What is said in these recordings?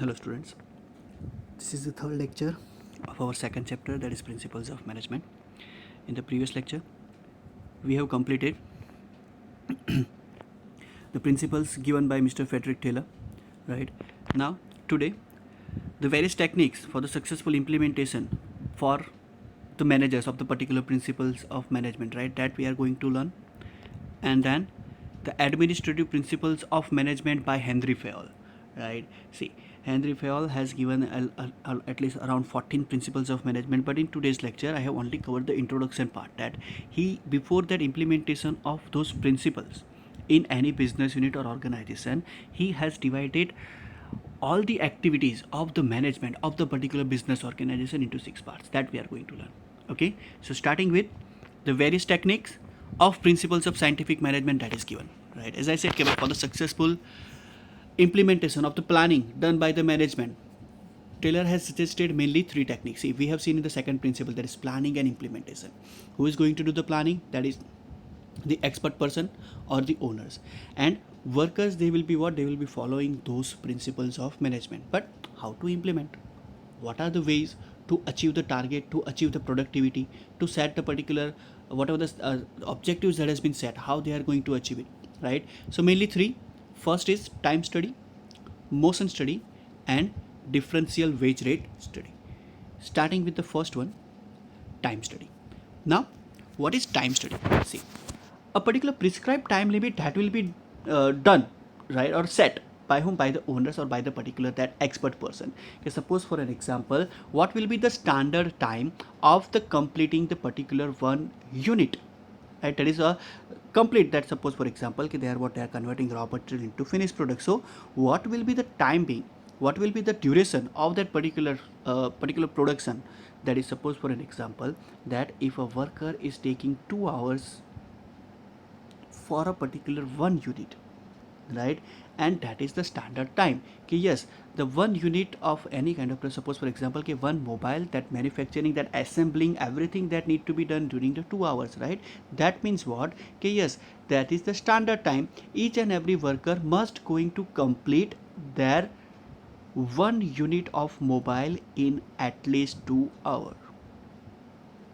Hello students, this is the third lecture of our second chapter, that is Principles of Management. In the previous lecture we have completed the principles given by Mr. Frederick Taylor. Right now, today, the various techniques for the successful implementation for the managers of the particular principles of management, right, that we are going to learn. And then the administrative principles of management by Henry Fayol. Right, see, Henry Fayol has given at least around 14 principles of management, but in today's lecture I have only covered the introduction part, that he, before that implementation of those principles in any business unit or organization, he has divided all the activities of the management of the particular business organization into 6 parts that we are going to learn. Okay, so starting with the various techniques of principles of scientific management that is given. Right, as I said, for the successful implementation of the planning done by the management, Taylor has suggested mainly 3 techniques. See, we have seen in the second principle, that is planning and implementation. Who is going to do the planning? That is the expert person or the owners. And workers, they will be what? They will be following those principles of management. But how to implement? What are the ways to achieve the target, to achieve the productivity, to set the particular whatever the objectives that has been set, how they are going to achieve it, right? So mainly 3. First is time study, motion study, and differential wage rate study. Starting with the first one, time study. Now, what is time study? See, a particular prescribed time limit that will be done, right, or set by whom? By the owners or by the particular that expert person. Okay, suppose for an example, what will be the standard time of the completing the particular one unit, right? That is a complete, that suppose for example they are converting raw material into finished product. So what will be the time being, what will be the duration of that particular production? That is, suppose for an example, that if a worker is taking 2 hours for a particular one unit, right, and that is the standard time. Okay, yes, the one unit of any kind of, suppose for example, okay, one mobile, that manufacturing, that assembling, everything that need to be done during the 2 hours, right? That means what? Okay, yes, that is the standard time. Each and every worker must going to complete their one unit of mobile in at least 2 hours,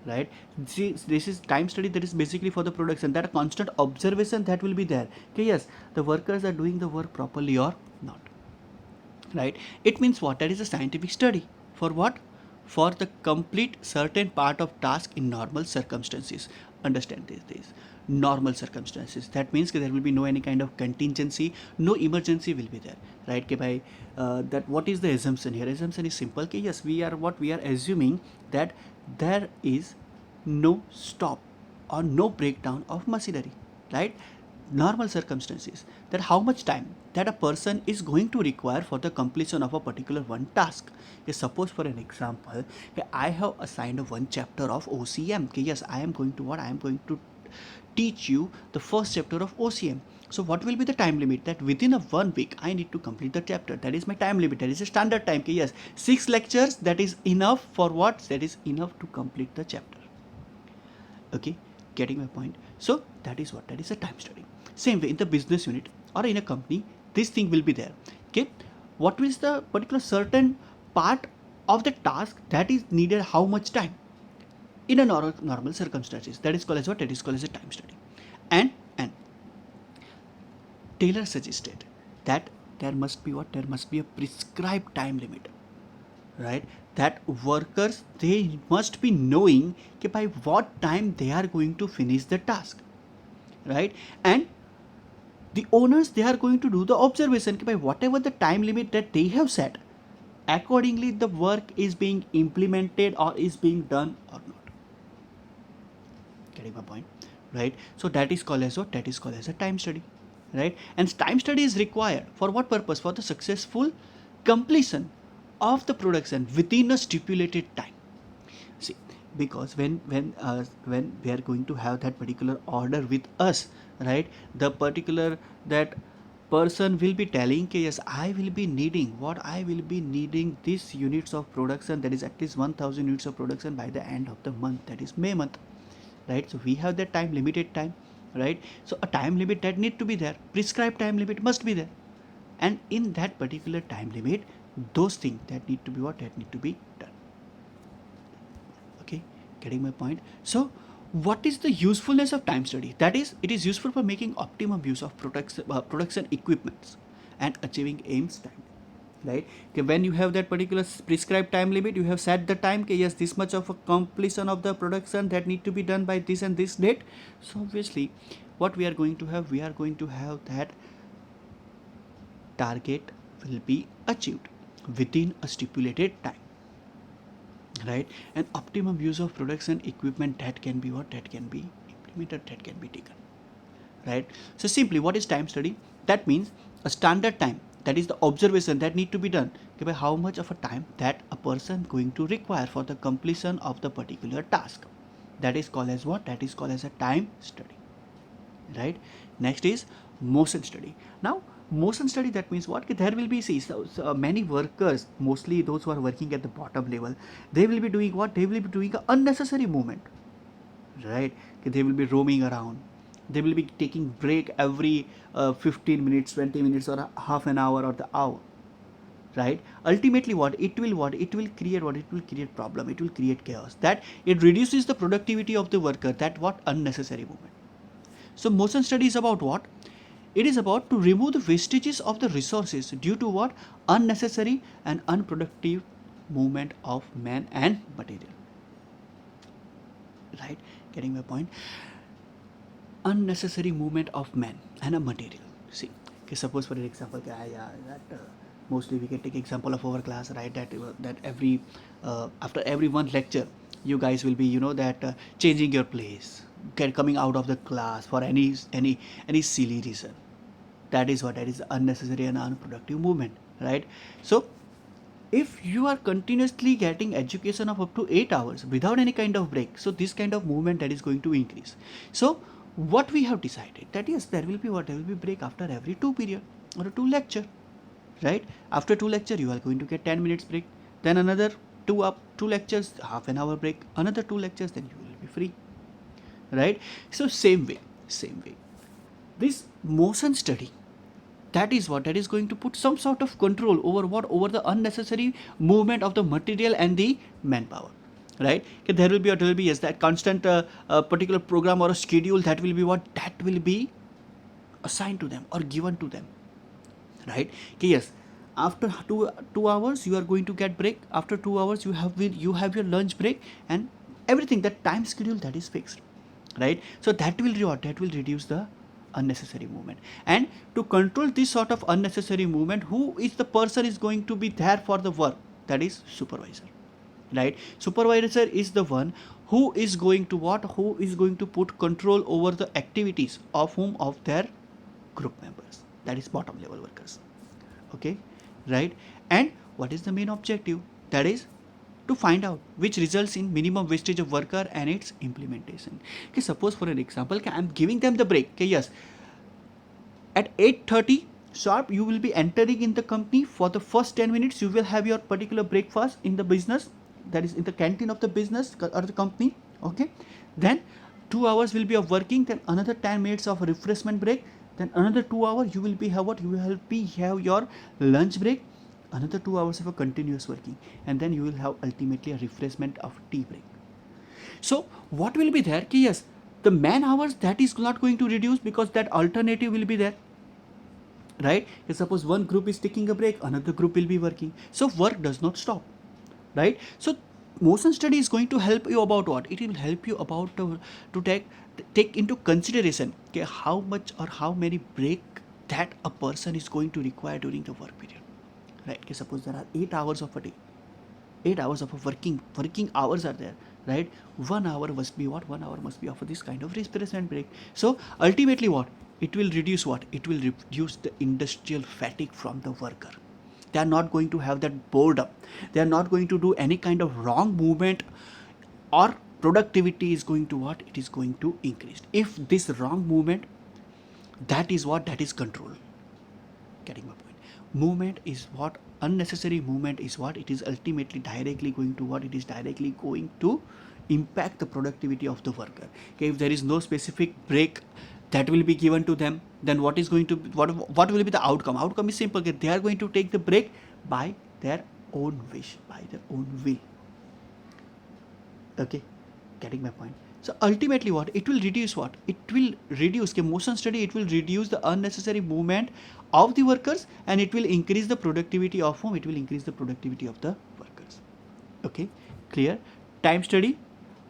right? This is time study, that is basically for the production, that a constant observation that will be there. Okay, yes, the workers are doing the work properly or not, right? It means what? That is a scientific study. For what? For the complete certain part of task in normal circumstances. Understand this normal circumstances, that means there will be no any kind of contingency, no emergency will be there, right? Okay, by that, what is the assumption here? Assumption is simple. Okay, yes, we are assuming that there is no stop or no breakdown of machinery, right? Normal circumstances, that how much time that a person is going to require for the completion of a particular one task. Okay, suppose for an example, okay, I have assigned one chapter of OCM. Okay, yes, I am going to what? I am going to teach you the first chapter of OCM. So what will be the time limit? That within a 1 week I need to complete the chapter. That is my time limit. That is a standard time. Okay, yes, 6 lectures, that is enough for what? That is enough to complete the chapter. Okay, getting my point? So that is what? That is a time study. Same way in the business unit or in a company, this thing will be there. Okay, what is the particular certain part of the task that is needed, how much time in a normal circumstances, that is called as what? That is called as a time study. And Taylor suggested that there must be what? There must be a prescribed time limit, right? That workers, they must be knowing okay, by what time they are going to finish the task, right? And the owners, they are going to do the observation okay, by whatever the time limit that they have set, accordingly the work is being implemented or is being done or not. Getting my point, right? So that is called as what? That is called as a time study, right? And time study is required for what purpose? For the successful completion of the production within a stipulated time. See, because when we are going to have that particular order with us, right, the particular that person will be telling okay, yes, I will be needing what? I will be needing these units of production, that is at least 1000 units of production by the end of the month, that is May month, right? So we have that time, limited time, right? So a time limit that need to be there, prescribed time limit must be there. and in that particular time limit, those things that need to be done. Okay, getting my point? So what is the usefulness of time study? That is, it is useful for making optimum use of production equipments and achieving aims time, right? Okay, when you have that particular prescribed time limit, you have set the time, okay, yes, this much of a completion of the production that need to be done by this and this date. So obviously what we are going to have, that target will be achieved within a stipulated time, right? And optimum use of production equipment, that can be implemented, that can be taken, right? So simply, what is time study? That means a standard time, that is the observation that need to be done, okay, by how much of a time that a person going to require for the completion of the particular task. That is called as what? That is called as a time study, right? Next is motion study. Now motion study, that means what? There will be, see, many workers, mostly those who are working at the bottom level, they will be doing what? They will be doing a unnecessary movement, right? They will be roaming around, they will be taking break every 15 minutes, 20 minutes, or a half an hour, or the hour, right? Ultimately what it will create problem, it will create chaos, that it reduces the productivity of the worker, that what? Unnecessary movement. So motion study is about what? It is about to remove the wastages of the resources due to what? Unnecessary and unproductive movement of man and material, right? Getting my point? Unnecessary movement of man and a material. See, okay, suppose for an example, mostly we can take example of our class, right? That every after every one lecture, you guys will be, changing your place, coming out of the class for any silly reason. That is what? That is unnecessary and unproductive movement, right? So if you are continuously getting education of up to 8 hours without any kind of break, so this kind of movement that is going to increase. So what we have decided, that yes, there will be break after every 2 period or 2 lecture, right? After 2 lecture you are going to get 10 minutes break, then another 2 lectures, half an hour break, another 2 lectures, then you will be free, right? So same way this motion study, that is what? That is going to put some sort of control over what? Over the unnecessary movement of the material and the manpower, right? Okay, there will be yes, that constant particular program or a schedule, that will be what? That will be assigned to them or given to them, right? Okay, yes, after two hours you are going to get break, after 2 hours you have your lunch break, and everything, that time schedule, that is fixed, right? So that will reduce the unnecessary movement. And to control this sort of unnecessary movement, who is the person is going to be there for the work? That is supervisor, right? Supervisor is the one who is going to what? Who is going to put control over the activities of whom? Of their group members, that is bottom level workers, okay, right? And what is the main objective? That is to find out which results in minimum wastage of worker and its implementation. Okay, suppose for an example, okay, I'm giving them the break, okay, yes, at 8:30 sharp you will be entering in the company. For the first 10 minutes you will have your particular breakfast in the business, that is in the canteen of the business or the company, okay. Then 2 hours will be of working, then another 10 minutes of refreshment break, then another 2 hours you will be have what? You will be have your lunch break, another 2 hours of a continuous working, and then you will have ultimately a refreshment of tea break. So what will be there? Okay, yes, the man hours, that is not going to reduce, because that alternative will be there, right? If suppose one group is taking a break, another group will be working, so work does not stop, right? So motion study is going to help you about what? It will help you about to take into consideration, okay, how much or how many break that a person is going to require during the work period, right? Okay, suppose there are 8 hours of a day, 8 hours of a working hours are there, right? 1 hour must be what? 1 hour must be of this kind of refreshment break. So ultimately what? It will reduce what? It will reduce the industrial fatigue from the worker. They are not going to have that boredom, they are not going to do any kind of wrong movement, or productivity is going to what? It is going to increase. If this wrong movement, that is what? That is control. Getting my point? Movement is what? Unnecessary movement is what? It is ultimately directly going to what? It is directly going to impact the productivity of the worker. Okay, if there is no specific break, that will be given to them. Then what is going to what will be the outcome? Outcome is simple. They are going to take the break by their own wish, by their own will. Okay, getting my point. So ultimately what it will reduce, what it will reduce motion study, it will reduce the unnecessary movement of the workers, and it will increase the productivity of whom? It will increase the productivity of the workers. Okay, clear? Time study,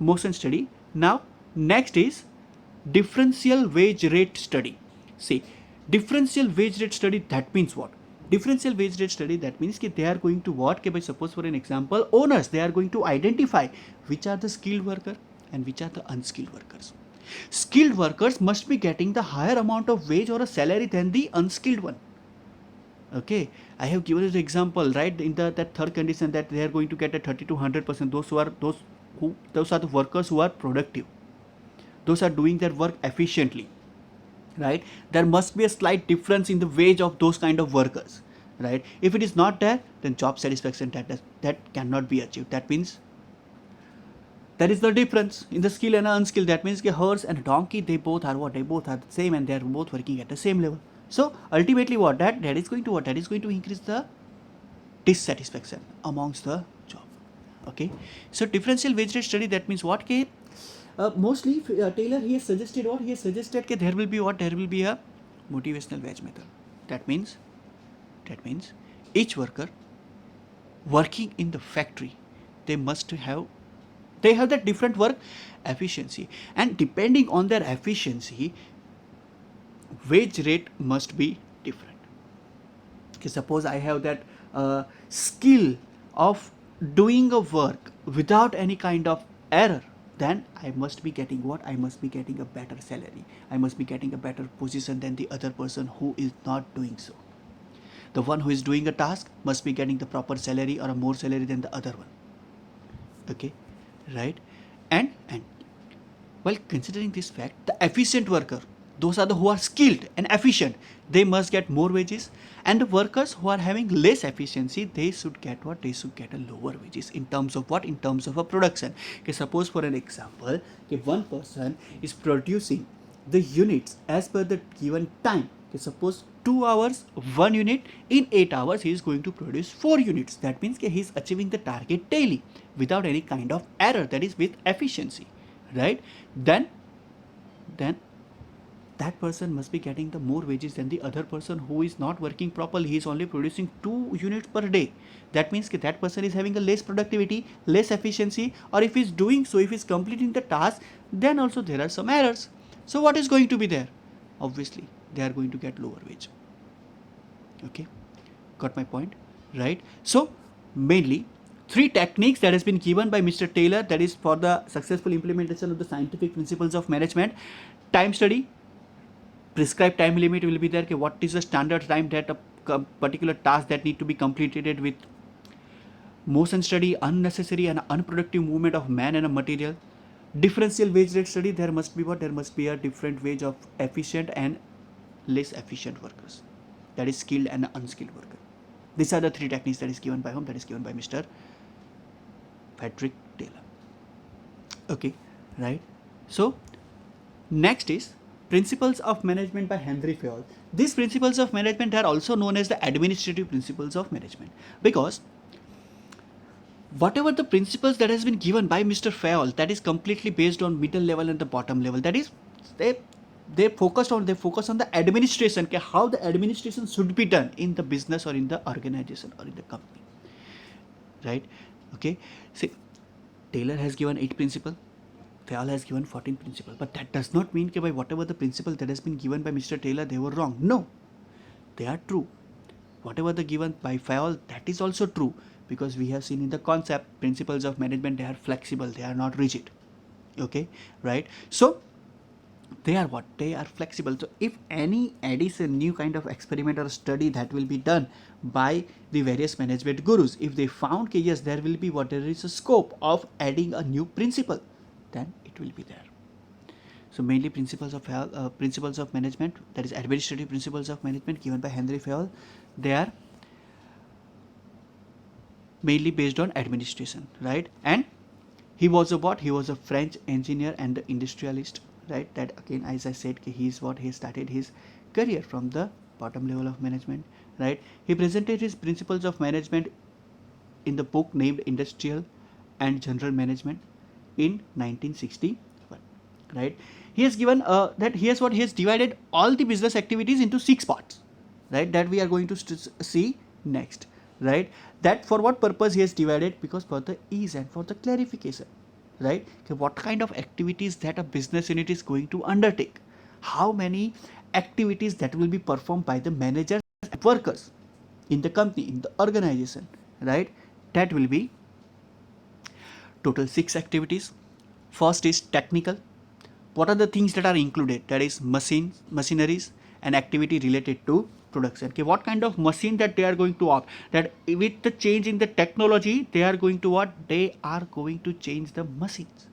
motion study. Now next is differential wage rate study. See, differential wage rate study, that means what? Differential wage rate study, that means that they are going to what? By suppose for an example, owners, they are going to identify which are the skilled worker and which are the unskilled workers. Skilled workers must be getting the higher amount of wage or a salary than the unskilled one. Okay, I have given you the example, right, in that third condition, that they are going to get a 30 to 100%. Those are the workers who are productive. Those are doing their work efficiently, right? There must be a slight difference in the wage of those kind of workers, right? If it is not there, then job satisfaction, that cannot be achieved. That means there is the difference in the skill and unskilled. That means a horse and a donkey, they both are what? They both are the same, and they are both working at the same level. So ultimately what? That is going to what? That is going to increase the dissatisfaction amongst the job. Okay, so differential wage rate study, that means what? Mostly Taylor, he has suggested what? He has suggested that there will be what? There will be a motivational wage method. That means each worker working in the factory, they have that different work efficiency, and depending on their efficiency, wage rate must be different. Okay, suppose I have that skill of doing a work without any kind of error, then I must be getting what? I must be getting a better salary. I must be getting a better position than the other person who is not doing so. The one who is doing a task must be getting the proper salary or a more salary than the other one. Okay, right? And while considering this fact, the efficient worker, those are the who are skilled and efficient, they must get more wages, and the workers who are having less efficiency, they should get what? They should get a lower wages. In terms of what? In terms of a production. Okay, suppose for an example, okay, one person is producing the units as per the given time. Okay, suppose 2 hours 1 unit, in 8 hours he is going to produce 4 units. That means he is achieving the target daily without any kind of error, that is with efficiency, right? Then that person must be getting the more wages than the other person who is not working properly. He is only producing 2 units per day. That means that person is having a less productivity, less efficiency, or if he is doing so, if he is completing the task, then also there are some errors. So what is going to be there? Obviously, they are going to get lower wage. Okay, got my point, right? So mainly 3 techniques that has been given by Mr. Taylor, that is for the successful implementation of the scientific principles of management. Time study, prescribed time limit will be there. Okay, what is the standard time that a particular task that need to be completed with. Motion study, unnecessary and unproductive movement of man and a material. Differential wage rate study, there must be what? There must be a different wage of efficient and less efficient workers, that is skilled and unskilled worker. These are the 3 techniques that is given by whom? That is given by Mr. Frederick Taylor. Okay, right? So next is principles of management by Henry Fayol. These principles of management are also known as the administrative principles of management, because whatever the principles that has been given by Mr. Fayol, that is completely based on middle level and the bottom level. That is, they focus on the administration, okay, how the administration should be done in the business or in the organization or in the company, right? Okay, see, Taylor has given 8 principles, Fayol has given 14 principles, but that does not mean that by whatever the principle that has been given by Mr. Taylor, they were wrong. No, they are true. Whatever the given by Fayol, that is also true, because we have seen in the concept principles of management, they are flexible, they are not rigid. Okay, right? So they are what? They are flexible. So if any addition, new kind of experiment or study that will be done by the various management gurus, if they found that yes, there will be what? There is a scope of adding a new principle, then it will be there. So mainly principles of management, that is administrative principles of management given by Henry Fayol, they are mainly based on administration, right? And he was a what? He was a French engineer and the industrialist, right? That again, as I said, he's what he started his career from the bottom level of management, right? He presented his principles of management in the book named Industrial and General Management in 1961, right? He has given that here's what he has divided all the business activities into 6 parts, right? That we are going to see next, right? That for what purpose he has divided? Because for the ease and for the clarification, right? Okay, what kind of activities that a business unit is going to undertake, how many activities that will be performed by the managers and workers in the company, in the organization, right? That will be total 6 activities. First is technical. What are the things that are included? That is machines, machineries, and activity related to production. Okay, what kind of machine that they are going to opt? That with the change in the technology, they are going to what? They are going to change the machines.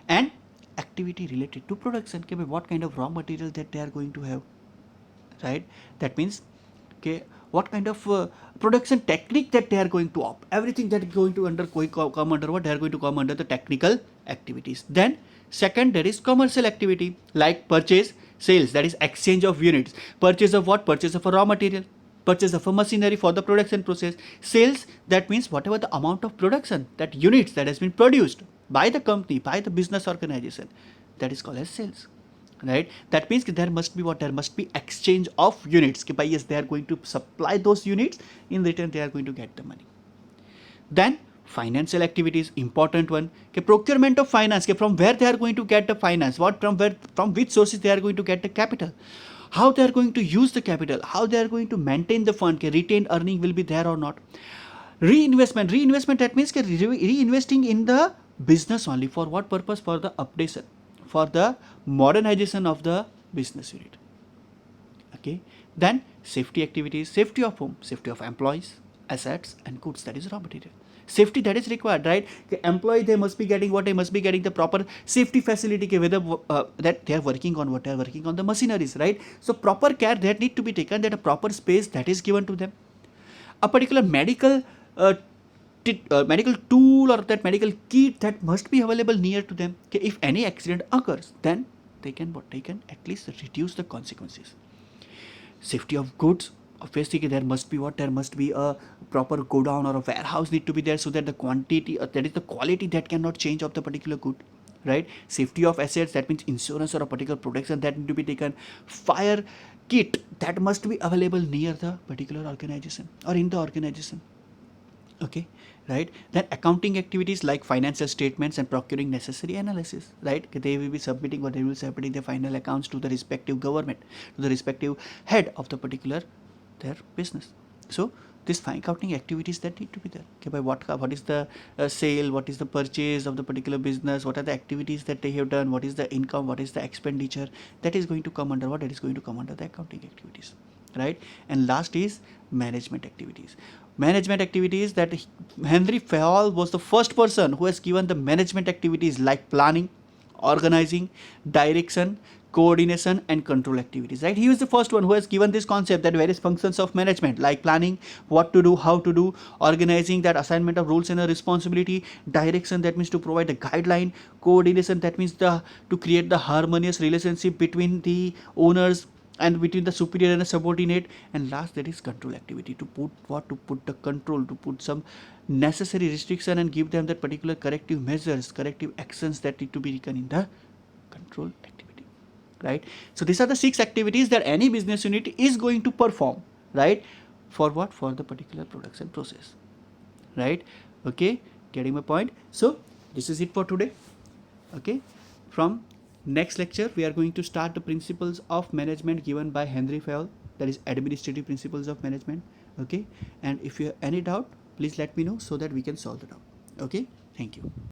And activity related to production. Okay, what kind of raw material that they are going to have, right? That means, okay, what kind of production technique that they are going to opt? Everything that is going to come under what? They are going to come under the technical activities. Then second, there is commercial activity like purchase, sales, that is exchange of units. Purchase of what? Purchase of a raw material, purchase of a machinery for the production process. Sales, that means whatever the amount of production, that units that has been produced by the company, by the business organization, that is called as sales, right? That means there must be what? There must be exchange of units. By yes, they are going to supply those units, in return they are going to get the money. Then financial activities, important one. Okay, procurement of finance. Okay, from where they are going to get the finance? What, from which sources they are going to get the capital? How they are going to use the capital? How they are going to maintain the fund? Okay, retained earning will be there or not? Reinvestment, that means reinvesting in the business only. For what purpose? For the updation, for the modernization of the business unit. Okay. Then safety activities. Safety of whom? Safety of employees, assets, and goods, that is raw material. Safety that is required, right? The employee, they must be getting what? They must be getting the proper safety facility, whether that they are working on what? They are working on the machineries, right? So proper care that need to be taken, that a proper space that is given to them. A particular uh, medical tool or that medical kit that must be available near to them. Okay, if any accident occurs, then they can what? They can at least reduce the consequences. Safety of goods, obviously there must be what? There must be a proper godown or a warehouse need to be there, so that the quantity, that is the quality, that cannot change of the particular good, right? Safety of assets, that means insurance or a particular protection that need to be taken. Fire kit that must be available near the particular organization or in the organization. Okay, right? Then accounting activities like financial statements and procuring necessary analysis, right? They will be submitting, or they will be submitting the final accounts to the respective government, to the respective head of the particular their business. So this fine accounting activities that need to be there. Okay, by what is the sale, what is the purchase of the particular business, what are the activities that they have done, what is the income, what is the expenditure, that is going to come under what? That is going to come under the accounting activities, right? And last is management activities. Management activities, that Henry Fayol was the first person who has given the management activities like planning, organizing, direction, coordination, and control activities, right? He was the first one who has given this concept, that various functions of management like planning, what to do, how to do, organizing, that assignment of roles and a responsibility, direction, that means to provide a guideline, coordination, that means to create the harmonious relationship between the owners and between the superior and the subordinate. And last, there is control activity, to put what? To put the control, to put some necessary restriction and give them that particular corrective measures, corrective actions that need to be taken in the control activity, right? So these are the 6 activities that any business unit is going to perform, right? For what? For the particular production process, right? Okay, getting my point? So this is it for today. Okay, from next lecture we are going to start the principles of management given by Henry Fayol, that is administrative principles of management. Okay, and if you have any doubt, please let me know so that we can solve the doubt. Okay, thank you.